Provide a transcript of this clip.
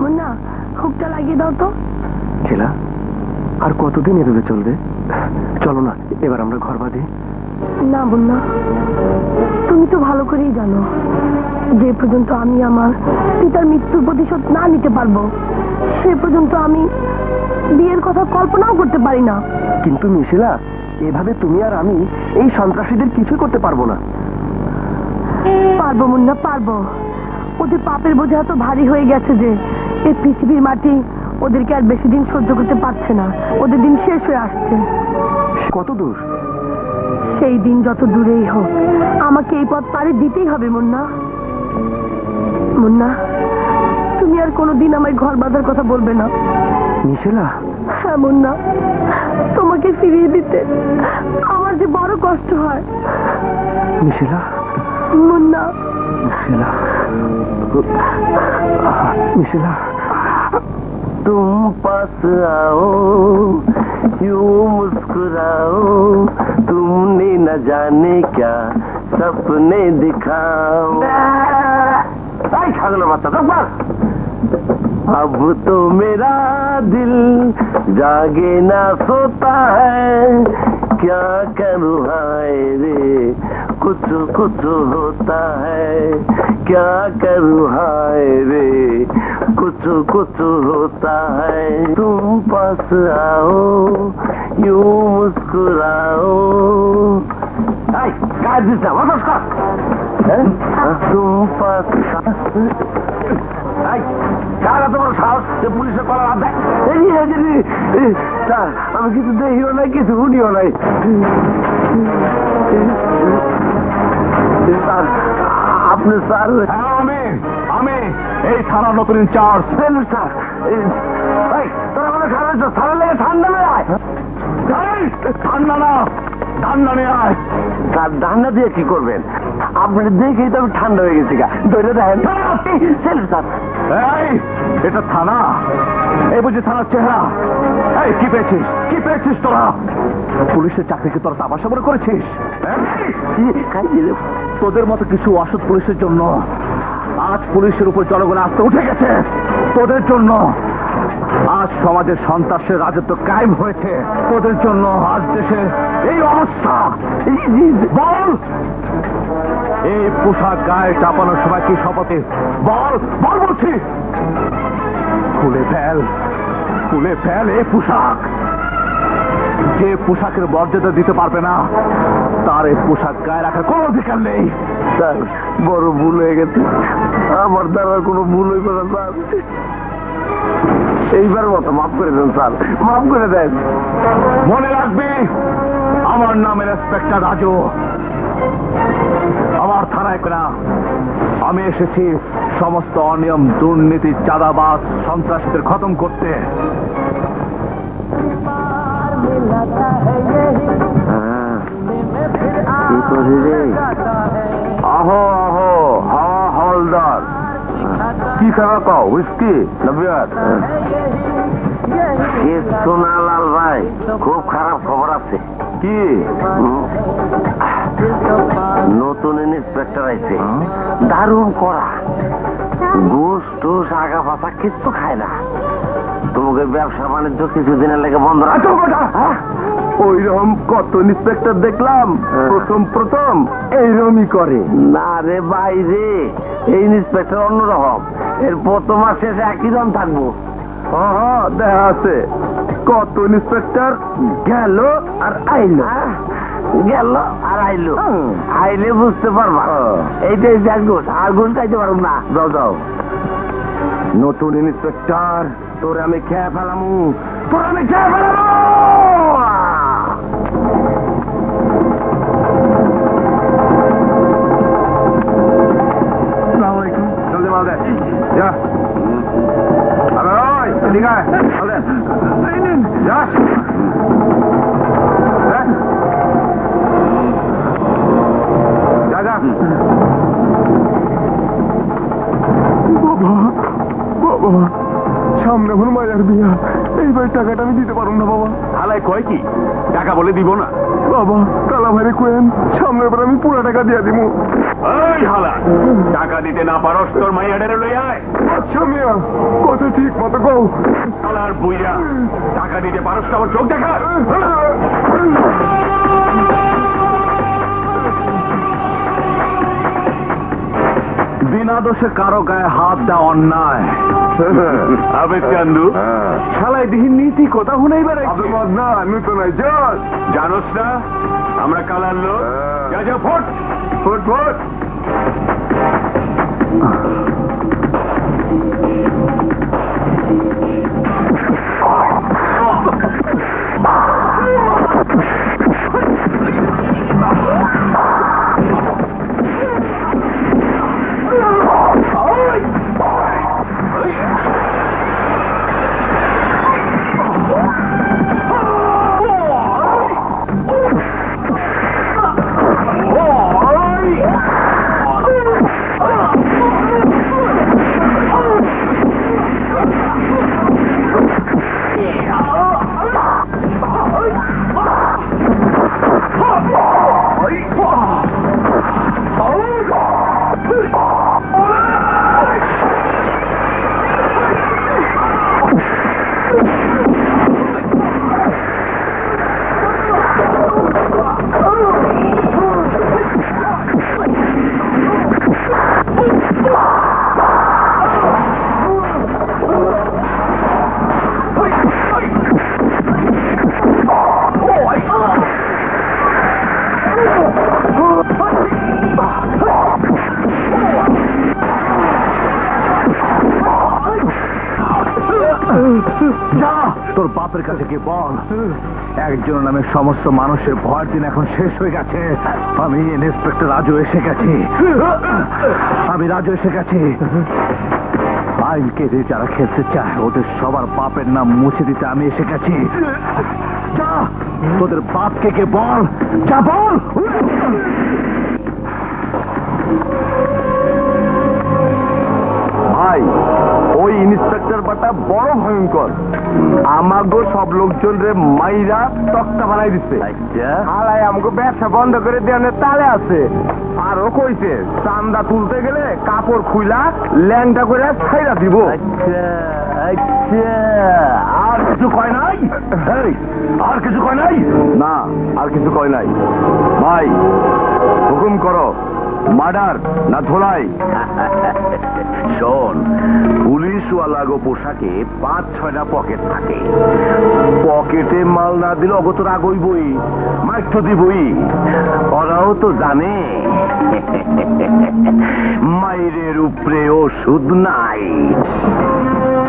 মুন্না হুকটা লাগিয়ে দাও তো। ছেলা আর কতদিন এভাবে চলবে? চলো না এবার আমরা ঘর বাঁধি। না মুন্না, তুমি তো ভালো করেই জানো যে পর্যন্ত আমি আমার পিতার মৃত্যুর প্রতিশোধ না নিতে পারবো সে পর্যন্ত আমি বিয়ের কথা কল্পনাও করতে পারি না। কিন্তু মিশেলা, এভাবে তুমি আর আমি এই সন্ত্রাসীদের কিছুই করতে পারবো না। পারবো মুন্না, পারবো। ওদের পাপের বোঝা এত ভারী হয়ে গেছে যে এই পৃথিবীর মাটি ওদেরকে আর বেশি দিন সহ্য করতে পারছে না। ওদের দিন শেষ হয়ে আসছে। কত দূর? সেই দিন যত দূরেই হোক আমাকে এই পথ পাড়ি দিতেই হবে মুন্না। মুন্না, তুমি আর কোনোদিন আমায় ঘর বাঁধার কথা বলবে না। মিশেলা। হ্যাঁ মুন্না, তোমাকে ফিরিয়ে দিতে আমার যে বড় কষ্ট হয়। মিশেলা। মুন্না। मिशिला, मिशिला, तुम पास आओ, यूं मुस्कुराओ, तुमने न जाने क्या सपने दिखाओ। अब तो मेरा दिल जागे ना सोता है, क्या करूँ हाय रे कुछ कुछ होता है, क्या करूँ हाय रे कुछ कुछ होता है। तुम पास आओ, यूं मुस्कुराओ। तुम पास তোমার সাহস পুলিশের কলার হাত দেয়। আমি কিছু দেখিও নাই, কিছু শুনিও নাই। আপনি স্যার? আমি এই থানার নতুন ইনচার্জ। স্যার তোর আমাদের সারা লেগে ঠান্ডা নয়। ঠান্ডা না, ঠান্ডা নিয়ে আয়। স্যার ঠান্ডা দিয়ে কি করবেন? আপনি দেখেই তো আমি ঠান্ডা হয়ে গেছি। ধরে দেখেন স্যার। এই এটা থানা, এই বুঝি থানার চেহারা। এই কি পেয়েছিস, কি পেয়েছিস তোরা? পুলিশের চাকরিকে তোরা তামাশা মনে করেছিস? তোদের মতো কিছু অসৎ পুলিশের জন্য আজ পুলিশের উপর জনগণ আস্থা উঠে গেছে। তোদের জন্য আজ সমাজের সন্ত্রাসের রাজত্ব কায়েম হয়েছে। তোদের জন্য আজ দেশে এই অবস্থা। বল, এই পোশাক গায়ে চাপানোর সময় কি শপথে? বল বল বলছি। খুলে ফেল, খুলে ফেল এই পোশাক। যে পোশাকের মর্যাদা দিতে পারবে না তার এই পোশাক গায়ে রাখার কোনো অধিকার নেই। স্যার বড় ভুল হয়ে গেছে, আমার দ্বারা কোনো ভুল হইবে না স্যার। এইবার মতো মাফ করে দেন স্যার, মাফ করে দেন। মনে রাখবি আমার নাম ইন্সপেক্টর রাজু। আমার থানায় না, আমি এসেছি সমস্ত অনিয়ম, দুর্নীতি, চাঁদাবাজ, সন্ত্রাসীদের খতম করতে। আহো আহো হাওয়া হলদার, কি খাবার কও? হুইস্কি না বিয়ার? সোনালাল ভাই, খুব খারাপ খবর আছে। কি? নতুন ইন্সপেক্টর আইছে, দারুণ করা, ঘুষ টুস আগা পাতা কিচ্ছু খায় না। তোমাকে ব্যবসা বাণিজ্য কিছুদিনের লেগে বন্ধ রাখো। ওইরকম কত ইন্সপেক্টর দেখলাম, প্রথম প্রথম এইরকমই করে। না রে বাইরে, এই ইন্সপেক্টর অন্যরকম। এর প্রথম মাস শেষে একই রকম থাকবো। দেখা আছে কত ইন্সপেক্টর গেল আর আইলো, গেল আর আইলো। আইলে বুঝতে পারবা এইটাই ঘুষ, আর ঘুষ খাইতে পারব না। যাও যাও, নতুন ইন্সপেক্টর তোর আমি খেয়ে ফেলামু, তোর আমি খেয়ে ফেলামু। জলদি মাল দে। যা এদিকে আয়, মাল দে। যা যা যা। বাবা বাবা, সামনে এখন মায়ের বিয়া, এইবার টাকাটা আমি দিতে পারবো না বাবা। হালাই কয় কি টাকা বলে দিব না? বাবা কালা ভাইরে কোয়েন, সামনের বার আমি পুরো টাকা দিয়ে দিব। এই হালা টাকা দিতে না পারস তোর মাইয়াডারে লই আয়। আচ্ছা মিয়া কথা ঠিক মতো কও। হালার বুইয়া টাকা দিতে পারস তো আমার চোখ দেখা। বিনা দোষে কারো গায়ে হাত দেওয়া অন্যায়। আবে চান্দু শালাই দিহি নীতি কথা শুনেই বেড়াই। আব্দুল না নতুন নাই চল। জানোস না আমরা কালার লোক। যা যা ফট ফুট ফুট। যা তোর বাপের কাছে গিয়ে বল একজন নামে সমস্ত মানুষের ভয়ের দিন এখন শেষ হয়ে গেছে। আমি ইন্সপেক্টর রাজু এসে গেছি। আমি রাজু এসে গেছি। আইনকে যে যারা খেলতে চায় ওদের সবার বাপের নাম মুছে দিতে আমি এসে গেছি। যা তোদের বাপকে কে বল, যা বল। ভাই ওই ইন্সপেক্টর বাটা বড় ভয়ঙ্কর। আমাগো সব লোকজন রে মাইরা তক্তা বানাই দিচ্ছে। হালাই আমাকে ব্যবসা বন্ধ করে দেওয়ার তালে আছে। আরো কইছে চান্দা তুলতে গেলে কাপড় খুইলা ল্যাংটা করে ছাইরা দিব। আর কিছু কয় নাই? এই, আর কিছু কয় নাই? না আর কিছু কয় নাই। ভাই হুকুম করো, মার্ডার না ধোলাই? শোন, পুলিশওয়ালা গো পোশাকে 5-6টা পকেট থাকে। পকেটে মাল না দিলে অগত রাগ হইবই, মাইক তো দিবই। ওরাও তো জানে মাইরের উপরে ওষুধ নাই।